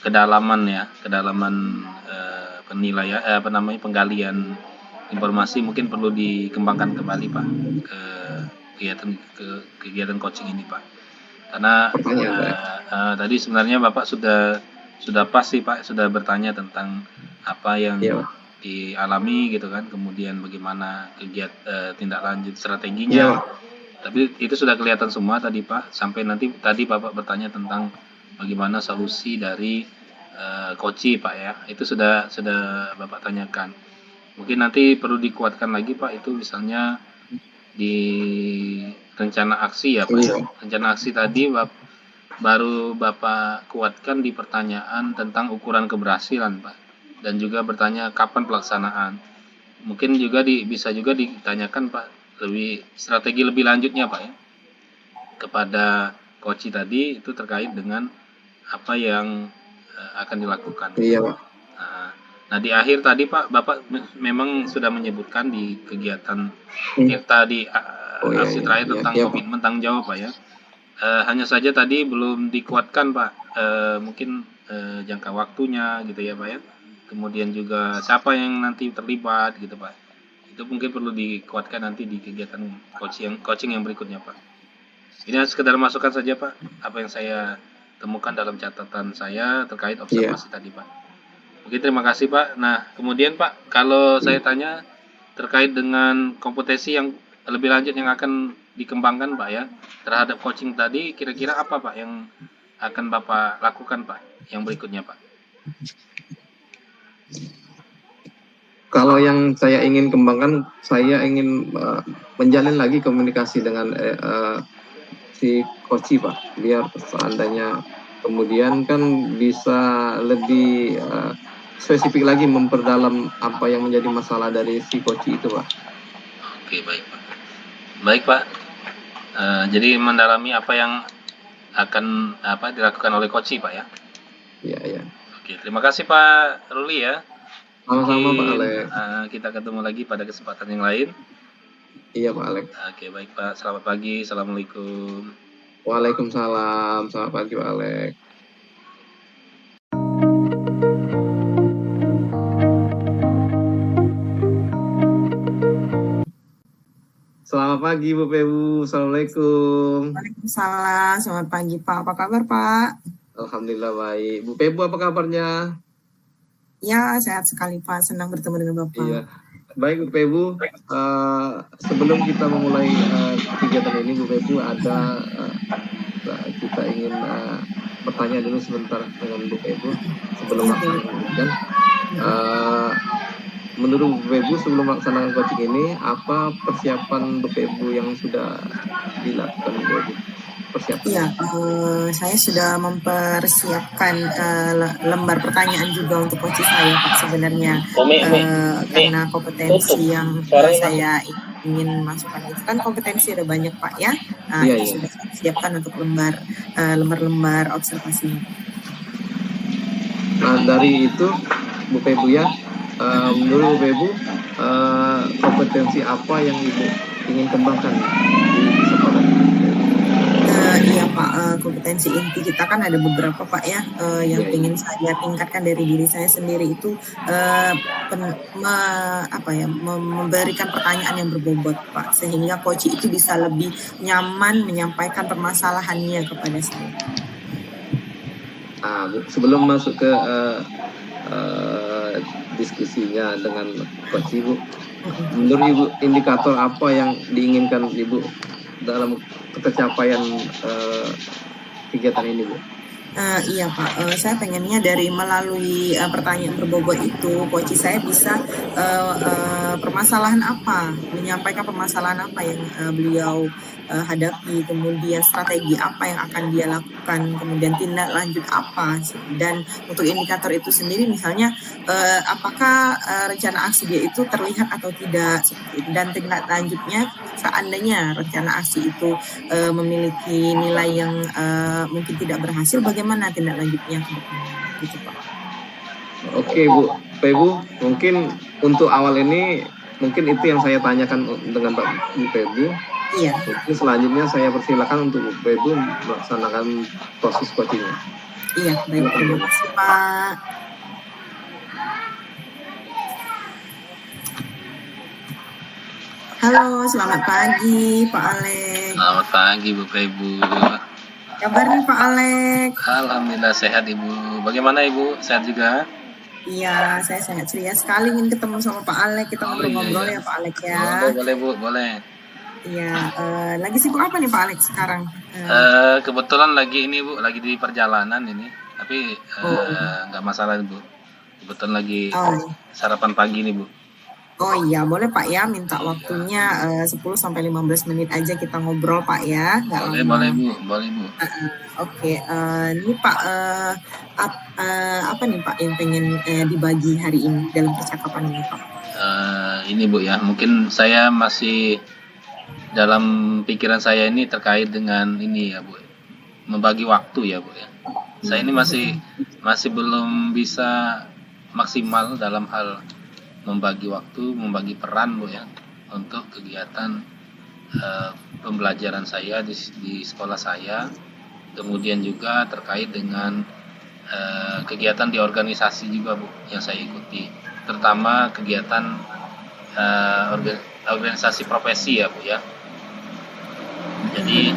kedalaman penilaian penggalian informasi mungkin perlu dikembangkan kembali Pak ke kegiatan coaching ini Pak, karena tadi sebenarnya Bapak sudah pasti Pak sudah bertanya tentang apa yang dialami gitu kan, kemudian bagaimana tindak lanjut strateginya. Tapi itu sudah kelihatan semua tadi Pak, sampai nanti tadi Bapak bertanya tentang bagaimana solusi dari coaching Pak ya, itu sudah Bapak tanyakan. Mungkin nanti perlu dikuatkan lagi Pak, itu misalnya di rencana aksi ya Pak ya. Rencana aksi tadi baru Bapak kuatkan di pertanyaan tentang ukuran keberhasilan Pak, dan juga bertanya kapan pelaksanaan. Mungkin juga bisa juga ditanyakan Pak strategi lebih lanjutnya Pak ya kepada coaching tadi, itu terkait dengan apa yang akan dilakukan. Iya Pak. Nah di akhir tadi Pak, Bapak memang sudah menyebutkan di kegiatan Tirta di aksi terakhir tentang komitmen tanggung jawab Pak ya. Hanya saja tadi belum dikuatkan Pak, mungkin jangka waktunya gitu ya Pak ya. Kemudian juga siapa yang nanti terlibat gitu Pak. Itu mungkin perlu dikuatkan nanti di kegiatan coaching yang berikutnya Pak. Ini sekedar masukan saja Pak, apa yang saya temukan dalam catatan saya terkait observasi tadi Pak. Oke, terima kasih Pak. Nah, kemudian Pak, kalau saya tanya terkait dengan kompetensi yang lebih lanjut yang akan dikembangkan Pak ya terhadap coaching tadi, kira-kira apa Pak yang akan Bapak lakukan Pak yang berikutnya Pak? Kalau yang saya ingin kembangkan, saya ingin menjalin lagi komunikasi dengan si coach Pak, biar seandainya kemudian kan bisa lebih spesifik lagi memperdalam apa yang menjadi masalah dari si coach itu Pak. Oke, baik Pak. Baik Pak. Jadi mendalami apa yang akan dilakukan oleh coach Pak ya. Iya, iya. Oke, terima kasih Pak Ruli ya. Sama-sama Pak Alex. Kita ketemu lagi pada kesempatan yang lain. Iya Pak Alex. Oke, baik Pak. Selamat pagi. Assalamualaikum. Waalaikumsalam. Selamat pagi Pak Alex. Selamat pagi Bu Pebu. Assalamualaikum. Waalaikumsalam. Selamat pagi Pak. Apa kabar Pak? Alhamdulillah baik. Bu Pebu apa kabarnya? Ya, sehat sekali Pak. Senang bertemu dengan Bapak. Iya. Baik Bu Ibu, sebelum kita memulai kegiatan ini Bu Ibu, ada kita ingin bertanya dulu sebentar dengan Bu Ibu sebelum melaksanakan. Menurut Bu Ibu sebelum melaksanakan coaching ini, apa persiapan Bu Ibu yang sudah dilakukan Bu Ibu? Iya, saya sudah mempersiapkan lembar pertanyaan juga untuk coach saya Pak sebenarnya, karena kompetensi yang saya ingin masukkan itu kan kompetensi ada banyak Pak ya. Nah, itu sudah saya siapkan untuk lembar observasi. Nah, dari itu Bu Ibu ya, menurut Bu Ibu kompetensi apa yang Ibu ingin kembangkan di sekolah? Iya Pak, kompetensi inti kita kan ada beberapa Pak ya, yang ingin saya tingkatkan dari diri saya sendiri itu memberikan pertanyaan yang berbobot Pak, sehingga coach itu bisa lebih nyaman menyampaikan permasalahannya kepada saya. Bu, sebelum masuk ke diskusinya dengan coach Ibu, menurut Ibu indikator apa yang diinginkan Ibu dalam tercapaian kegiatan ini Bu? Iya Pak, saya pengennya dari melalui pertanyaan berbobot itu, coach saya bisa permasalahan apa, menyampaikan permasalahan apa yang beliau hadapi, kemudian strategi apa yang akan dia lakukan, kemudian tindak lanjut apa, dan untuk indikator itu sendiri misalnya apakah rencana aksi dia itu terlihat atau tidak, dan tindak lanjutnya seandainya rencana aksi itu memiliki nilai yang mungkin tidak berhasil, bagaimana tindak lanjutnya gitu Pak. Oke Bu Ibu, mungkin untuk awal ini mungkin itu yang saya tanyakan dengan Bu Ibu. Iya. Mungkin selanjutnya saya persilakan untuk Bu Ibu melaksanakan proses coachingnya. Iya, baik, terima kasih Pak. Halo, selamat pagi Pak Alek. Selamat pagi Bu Ibu. Kabar nih Pak Alek? Alhamdulillah sehat Ibu. Bagaimana Ibu? Sehat juga? Iya, saya sangat ceria sekali ingin ketemu sama Pak Alek. Kita ngobrol-ngobrol ya Pak Alek ya. Boleh Bu, boleh. Iya, lagi sibuk apa nih Pak Alek sekarang? Kebetulan lagi ini Bu, lagi di perjalanan ini. Tapi nggak masalah Bu. Kebetulan lagi sarapan pagi nih Bu. Oh iya, boleh Pak ya, minta waktunya 10-15 menit aja kita ngobrol Pak ya. Boleh Bu, boleh Bu. Oke, ini Pak, apa nih Pak yang pengen dibagi hari ini dalam percakapan ini Pak? Ini Bu ya, mungkin saya masih dalam pikiran saya ini terkait dengan ini ya Bu, membagi waktu ya Bu ya. Saya ini masih belum bisa maksimal dalam hal membagi waktu, membagi peran Bu ya, untuk kegiatan pembelajaran saya di sekolah saya, kemudian juga terkait dengan kegiatan di organisasi juga Bu yang saya ikuti, terutama kegiatan organisasi profesi ya Bu ya. Jadi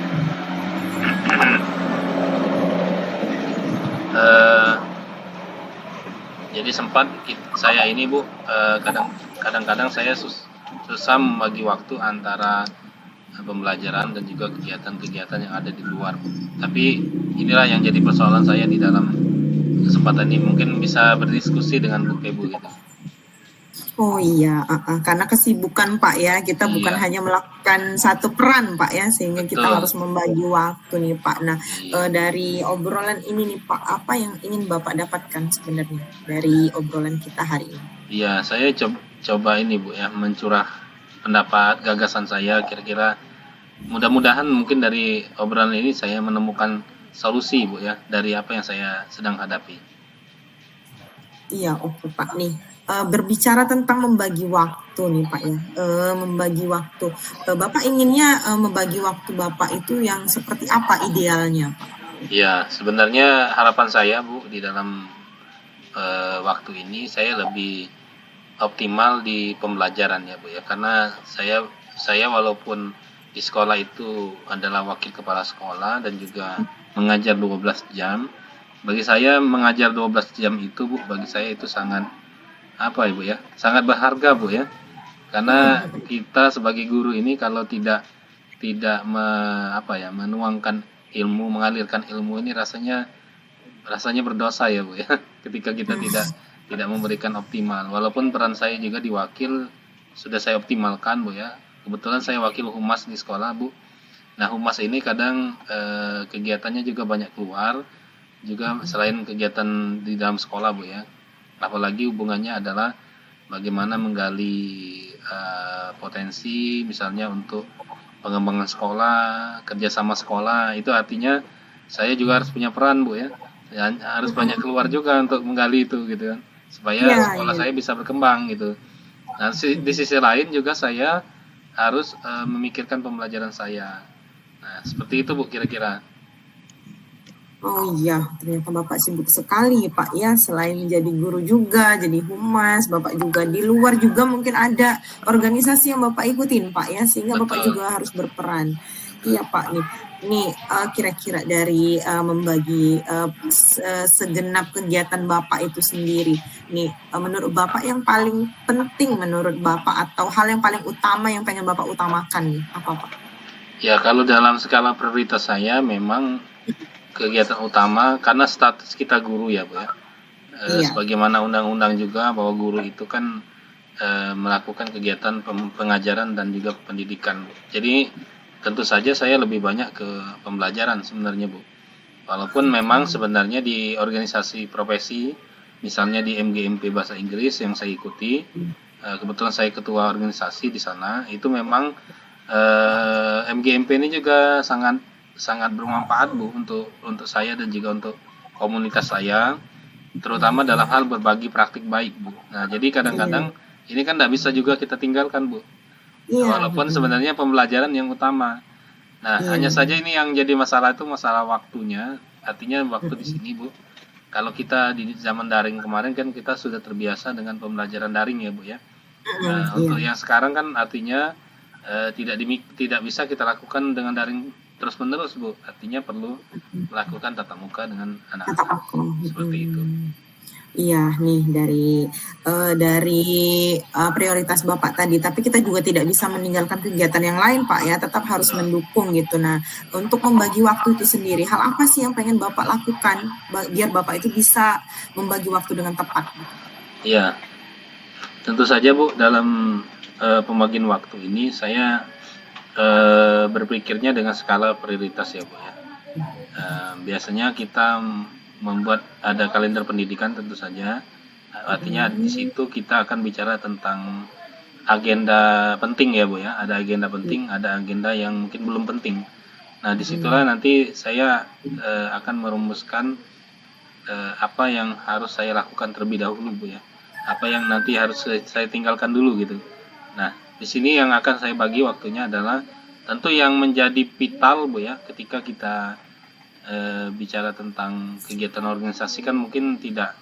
jadi sempat saya ini Bu, kadang-kadang saya susah membagi waktu antara pembelajaran dan juga kegiatan-kegiatan yang ada di luar. Tapi inilah yang jadi persoalan saya di dalam kesempatan ini, mungkin bisa berdiskusi dengan Bu Ibu gitu. Oh iya, karena kesibukan Pak ya, kita bukan hanya melakukan satu peran Pak ya, sehingga kita harus membagi waktu nih Pak. Nah, dari obrolan ini nih Pak, apa yang ingin Bapak dapatkan sebenarnya dari obrolan kita hari ini? Iya, saya coba ini Bu ya, mencurah pendapat, gagasan saya, kira-kira mudah-mudahan mungkin dari obrolan ini saya menemukan solusi Bu ya, dari apa yang saya sedang hadapi. Iya, oke Pak nih. Berbicara tentang membagi waktu nih Pak ya, membagi waktu. Bapak inginnya membagi waktu Bapak itu yang seperti apa idealnya Pak? Ya, sebenarnya harapan saya Bu di dalam waktu ini saya lebih optimal di pembelajaran ya Bu ya, karena saya walaupun di sekolah itu adalah wakil kepala sekolah dan juga mengajar 12 jam, bagi saya mengajar 12 jam itu Bu, bagi saya itu sangat apa Ibu ya, sangat berharga Bu ya. Karena kita sebagai guru ini kalau tidak menuangkan ilmu, mengalirkan ilmu ini rasanya berdosa ya Bu ya. Ketika kita tidak memberikan optimal. Walaupun peran saya juga di wakil sudah saya optimalkan Bu ya. Kebetulan saya wakil humas di sekolah Bu. Nah, humas ini kadang kegiatannya juga banyak keluar, juga selain kegiatan di dalam sekolah Bu ya. Apalagi hubungannya adalah bagaimana menggali potensi misalnya untuk pengembangan sekolah, kerjasama sekolah. Itu artinya saya juga harus punya peran Bu ya. Dan harus banyak keluar juga untuk menggali itu gitu kan, supaya sekolah saya bisa berkembang gitu. Nah, di sisi lain juga saya harus memikirkan pembelajaran saya. Nah, seperti itu Bu kira-kira. Oh iya, ternyata Bapak sibuk sekali Pak ya, selain menjadi guru juga, jadi humas, Bapak juga di luar juga mungkin ada organisasi yang Bapak ikutin Pak ya, sehingga Bapak juga harus berperan. Iya Pak nih kira-kira dari membagi segenap kegiatan Bapak itu sendiri, nih menurut Bapak yang paling penting menurut Bapak atau hal yang paling utama yang pengen Bapak utamakan nih, apa Pak? Ya, kalau dalam skala prioritas saya memang kegiatan utama karena status kita guru ya Bu ya. Sebagaimana undang-undang juga bahwa guru itu kan melakukan kegiatan pengajaran dan juga pendidikan. Jadi tentu saja saya lebih banyak ke pembelajaran sebenarnya Bu. Walaupun memang sebenarnya di organisasi profesi, misalnya di MGMP Bahasa Inggris yang saya ikuti, kebetulan saya ketua organisasi di sana, itu memang MGMP ini juga sangat bermanfaat Bu untuk saya dan juga untuk komunitas saya, terutama dalam hal berbagi praktik baik Bu. Nah, jadi kadang-kadang ini kan tidak bisa juga kita tinggalkan Bu. Walaupun sebenarnya pembelajaran yang utama. Nah, hanya saja ini yang jadi masalah itu masalah waktunya. Artinya waktu di sini Bu. Kalau kita di zaman daring kemarin kan kita sudah terbiasa dengan pembelajaran daring ya Bu ya. Nah, untuk yang sekarang kan artinya tidak bisa kita lakukan dengan daring terus-menerus Bu. Artinya perlu melakukan tatap muka dengan anak-anak. Seperti itu. Iya nih dari prioritas Bapak tadi, tapi kita juga tidak bisa meninggalkan kegiatan yang lain Pak ya, tetap harus mendukung gitu. Nah, untuk membagi waktu itu sendiri, hal apa sih yang pengen Bapak lakukan biar Bapak itu bisa membagi waktu dengan tepat? Iya, tentu saja Bu, dalam pembagian waktu ini saya berpikirnya dengan skala prioritas ya Bu ya. Biasanya kita membuat ada kalender pendidikan tentu saja, artinya di situ kita akan bicara tentang agenda penting ya Bu ya, ada agenda penting, ada agenda yang mungkin belum penting. Nah, disitulah nanti saya akan merumuskan apa yang harus saya lakukan terlebih dahulu Bu ya, apa yang nanti harus saya tinggalkan dulu gitu. Nah, di sini yang akan saya bagi waktunya adalah tentu yang menjadi vital Bu ya, ketika kita bicara tentang kegiatan organisasi kan mungkin tidak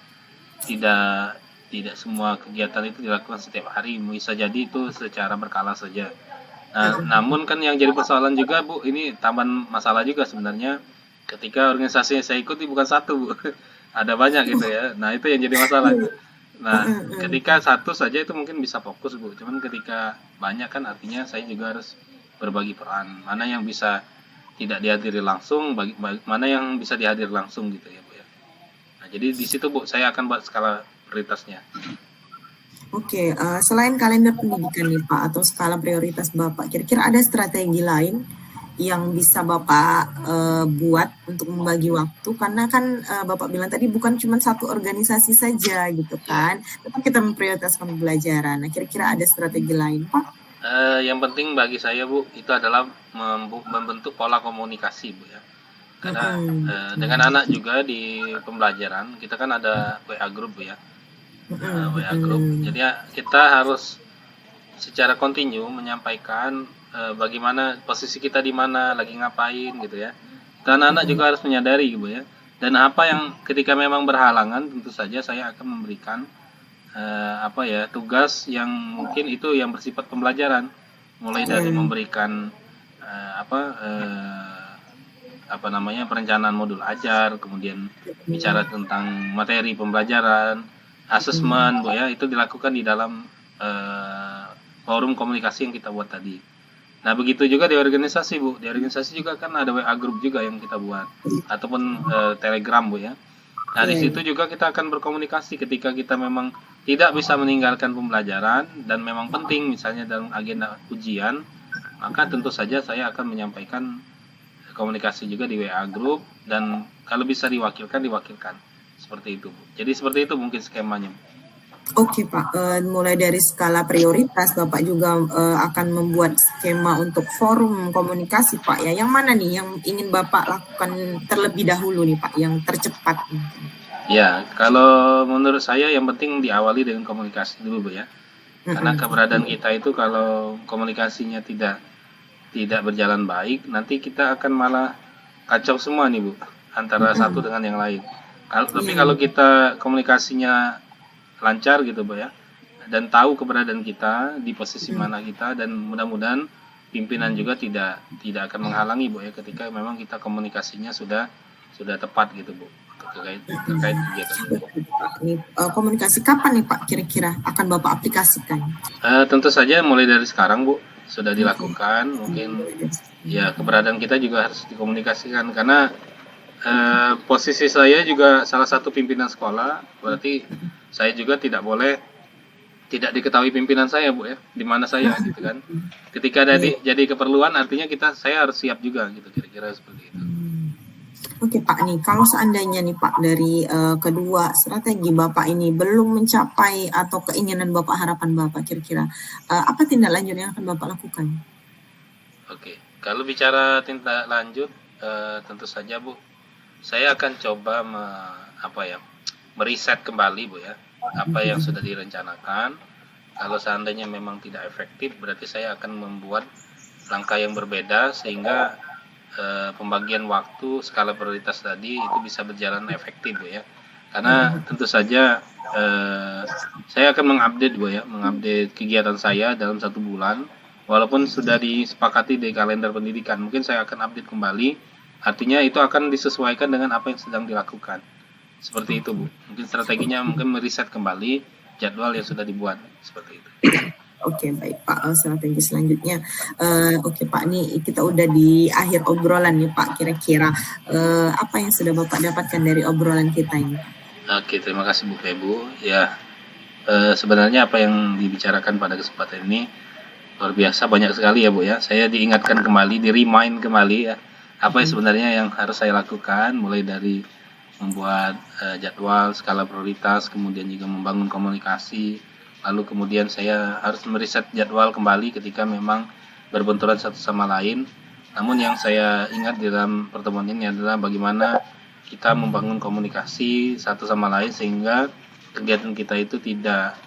semua kegiatan itu dilakukan setiap hari, bisa jadi itu secara berkala saja. Nah, namun kan yang jadi persoalan juga Bu, ini tambahan masalah juga sebenarnya ketika organisasi yang saya ikuti bukan satu Bu, ada banyak gitu ya. Nah, itu yang jadi masalah. Nah, ketika satu saja itu mungkin bisa fokus Bu, cuman ketika banyak kan artinya saya juga harus berbagi peran, mana yang bisa tidak dihadiri langsung, mana yang bisa dihadiri langsung gitu ya Bu ya. Nah, jadi di situ Bu saya akan buat skala prioritasnya. Oke, selain kalender pendidikan nih Pak atau skala prioritas Bapak, kira-kira ada strategi lain yang bisa Bapak buat untuk membagi waktu, karena kan Bapak bilang tadi bukan cuma satu organisasi saja gitu kan, tetap kita memprioritaskan pembelajaran. Nah, kira-kira ada strategi lain Pak? Yang penting bagi saya Bu itu adalah membentuk pola komunikasi Bu ya, karena dengan anak juga di pembelajaran kita kan ada WA group Bu ya, WA group. Jadi ya, kita harus secara kontinu menyampaikan bagaimana posisi kita di mana, lagi ngapain gitu ya. Dan anak juga harus menyadari Bu ya. Dan apa yang ketika memang berhalangan tentu saja saya akan memberikan tugas yang mungkin itu yang bersifat pembelajaran, mulai dari memberikan perencanaan modul ajar, kemudian bicara tentang materi pembelajaran, asesmen, Bu ya, itu dilakukan di dalam forum komunikasi yang kita buat tadi. Nah, begitu juga di organisasi, Bu. Di organisasi juga kan ada WA group juga yang kita buat, ataupun Telegram, Bu ya. Nah, di situ juga kita akan berkomunikasi ketika kita memang tidak bisa meninggalkan pembelajaran dan memang penting misalnya dalam agenda ujian, maka tentu saja saya akan menyampaikan komunikasi juga di WA group, dan kalau bisa diwakilkan. Seperti itu, Bu. Jadi seperti itu mungkin skemanya, Bu. Oke Pak, mulai dari skala prioritas Bapak juga akan membuat skema untuk forum komunikasi Pak ya. Yang mana nih yang ingin Bapak lakukan terlebih dahulu nih Pak, yang tercepat? Ya, kalau menurut saya yang penting diawali dengan komunikasi dulu, Bu ya. Karena keberadaan kita itu kalau komunikasinya tidak berjalan baik, nanti kita akan malah kacau semua nih, Bu, antara satu dengan yang lain. Tapi kalau kita komunikasinya lancar gitu, Bu ya, dan tahu keberadaan kita, di posisi mana kita, dan mudah-mudahan pimpinan juga tidak akan menghalangi, Bu ya, ketika memang kita komunikasinya sudah tepat gitu, Bu, terkait kegiatan itu. Komunikasi kapan nih Pak kira-kira akan Bapak aplikasikan? Tentu saja mulai dari sekarang, Bu, sudah dilakukan. Mungkin ya keberadaan kita juga harus dikomunikasikan, karena posisi saya juga salah satu pimpinan sekolah, berarti saya juga tidak boleh tidak diketahui pimpinan saya, Bu ya, di mana saya gitu kan. Ketika jadi keperluan, artinya saya harus siap juga gitu, kira-kira seperti itu. Oke Pak, nih kalau seandainya nih Pak dari kedua strategi Bapak ini belum mencapai atau keinginan Bapak, harapan Bapak, kira-kira apa tindak lanjut yang akan Bapak lakukan? Oke, kalau bicara tindak lanjut, tentu saja, Bu, saya akan coba meriset kembali, Bu ya, apa yang sudah direncanakan. Kalau seandainya memang tidak efektif, berarti saya akan membuat langkah yang berbeda sehingga pembagian waktu, skala prioritas tadi itu bisa berjalan efektif, Bu ya. Karena tentu saja saya akan mengupdate, Bu ya, mengupdate kegiatan saya dalam 1 bulan, walaupun sudah disepakati di kalender pendidikan. Mungkin saya akan update kembali, artinya itu akan disesuaikan dengan apa yang sedang dilakukan. Seperti itu, Bu. Mungkin strateginya mungkin meriset kembali jadwal yang sudah dibuat, seperti itu. Oke, baik Pak, strategi selanjutnya. Oke Pak, nih kita udah di akhir obrolan nih Pak, kira-kira apa yang sudah Bapak dapatkan dari obrolan kita ini? Oke, terima kasih Bu Febu. Ya, sebenarnya apa yang dibicarakan pada kesempatan ini luar biasa, banyak sekali ya Bu ya. Saya diingatkan kembali, di-remind kembali ya, apa yang sebenarnya yang harus saya lakukan, mulai dari membuat jadwal, skala prioritas, kemudian juga membangun komunikasi, lalu kemudian saya harus meriset jadwal kembali ketika memang berbenturan satu sama lain. Namun yang saya ingat di dalam pertemuan ini adalah bagaimana kita membangun komunikasi satu sama lain sehingga kegiatan kita itu tidak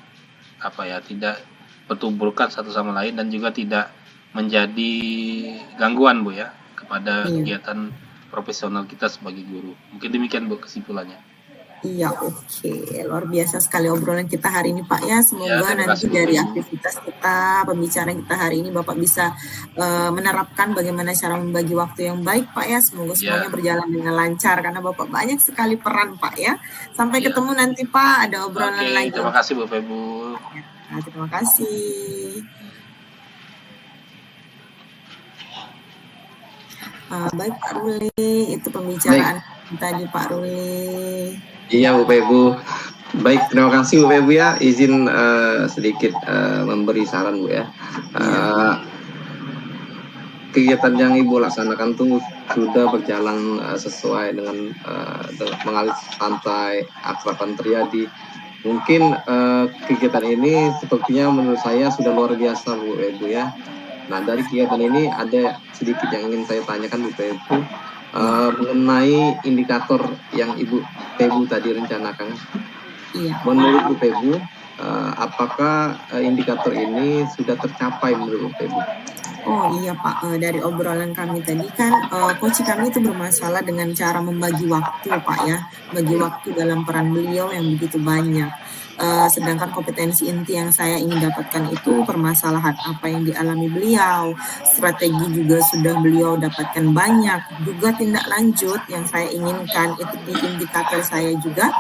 bertumbukan satu sama lain dan juga tidak menjadi gangguan, Bu ya, kepada kegiatan profesional kita sebagai guru. Mungkin demikian, Bu, kesimpulannya. Iya, oke. Luar biasa sekali obrolan kita hari ini Pak ya. Semoga nanti dari aktivitas kita, pembicaraan kita hari ini Bapak bisa menerapkan bagaimana cara membagi waktu yang baik Pak ya. Semoga semuanya berjalan dengan lancar karena Bapak banyak sekali peran Pak ya. Sampai ketemu nanti Pak, ada obrolan lagi. Terima kasih Bu Febu. Nah, terima kasih. Baik Pak Ruli, itu pembicaraan tadi Pak Ruli. Iya Bu Febu. Baik, terima kasih Bu Febu ya. Izin sedikit memberi saran Bu ya. Kegiatan yang Ibu laksanakan itu sudah berjalan sesuai dengan mengalir santai, akrab terjadi. Mungkin kegiatan ini sepertinya menurut saya sudah luar biasa Bu Febu ya. Nah, dari kegiatan ini ada sedikit yang ingin saya tanyakan Bu Febu mengenai indikator yang Ibu Febu tadi rencanakan. Iya. Menurut Bu Febu, apakah indikator ini sudah tercapai menurut Bu Febu? Oh iya Pak, dari obrolan kami tadi kan coach kami itu bermasalah dengan cara membagi waktu Pak ya, bagi waktu dalam peran beliau yang begitu banyak. sedangkan kompetensi inti yang saya ingin dapatkan itu permasalahan apa yang dialami beliau, strategi juga sudah beliau dapatkan banyak, juga tindak lanjut yang saya inginkan itu di indikator saya juga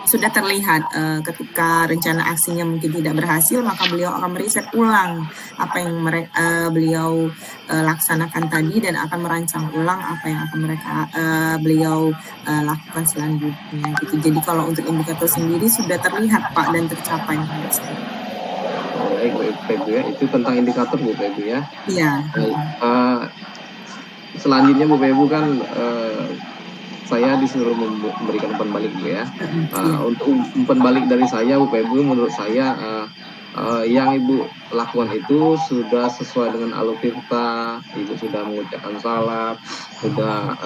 sudah terlihat ketika rencana aksinya mungkin tidak berhasil, maka beliau akan meriset ulang apa yang beliau laksanakan tadi dan akan merancang ulang apa yang akan beliau lakukan selanjutnya gitu. Jadi kalau untuk indikator sendiri sudah terlihat Pak dan tercapai menurut saya. Baik Bu Ibu ya, itu tentang indikator Bu Ibu ya. Iya. Selanjutnya Bu Ibu kan saya disuruh memberikan umpan balik Bu ya. Untuk umpan balik dari saya Bu Ibu, menurut saya yang Ibu lakukan itu sudah sesuai dengan Alufirta. Ibu sudah mengucapkan salam, sudah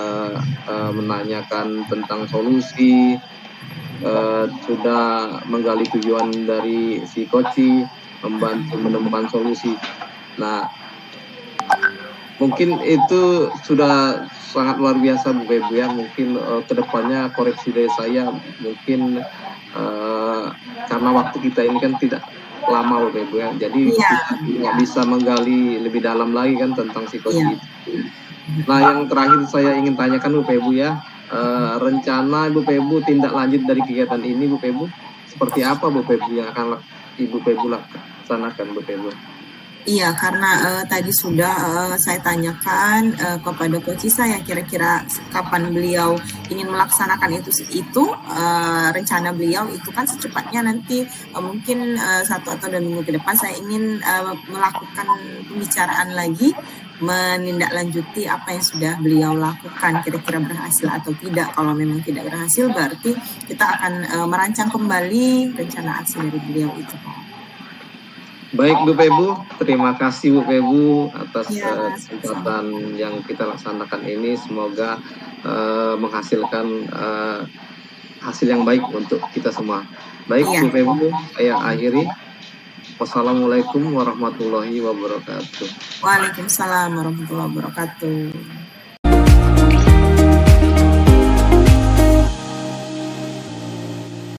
menanyakan tentang solusi, sudah menggali tujuan dari si Koci, membantu menemukan solusi. Nah, mungkin itu sudah sangat luar biasa Bu Ibu ya. Mungkin kedepannya koreksi dari saya mungkin karena waktu kita ini kan tidak lama Bu Ibu ya. Jadi kita nggak bisa menggali lebih dalam lagi kan tentang psikosi. Nah, yang terakhir saya ingin tanyakan Bu Ibu ya, rencana Bu Ibu tindak lanjut dari kegiatan ini Bu Ibu seperti apa Bu Ibu yang akan Ibu laksanakan Bu Ibu? Iya, karena tadi sudah saya tanyakan kepada coach saya kira-kira kapan beliau ingin melaksanakan itu rencana beliau itu kan secepatnya nanti mungkin 1 atau 2 minggu ke depan saya ingin melakukan pembicaraan lagi, menindaklanjuti apa yang sudah beliau lakukan, kira-kira berhasil atau tidak. Kalau memang tidak berhasil berarti kita akan merancang kembali rencana aksi dari beliau itu. Baik Bu Ibu, terima kasih Bu Ibu atas kesempatan yang kita laksanakan ini. Semoga menghasilkan hasil yang baik untuk kita semua. Baik Bu Ibu, saya akhiri. Wassalamualaikum warahmatullahi wabarakatuh. Waalaikumsalam warahmatullahi wabarakatuh.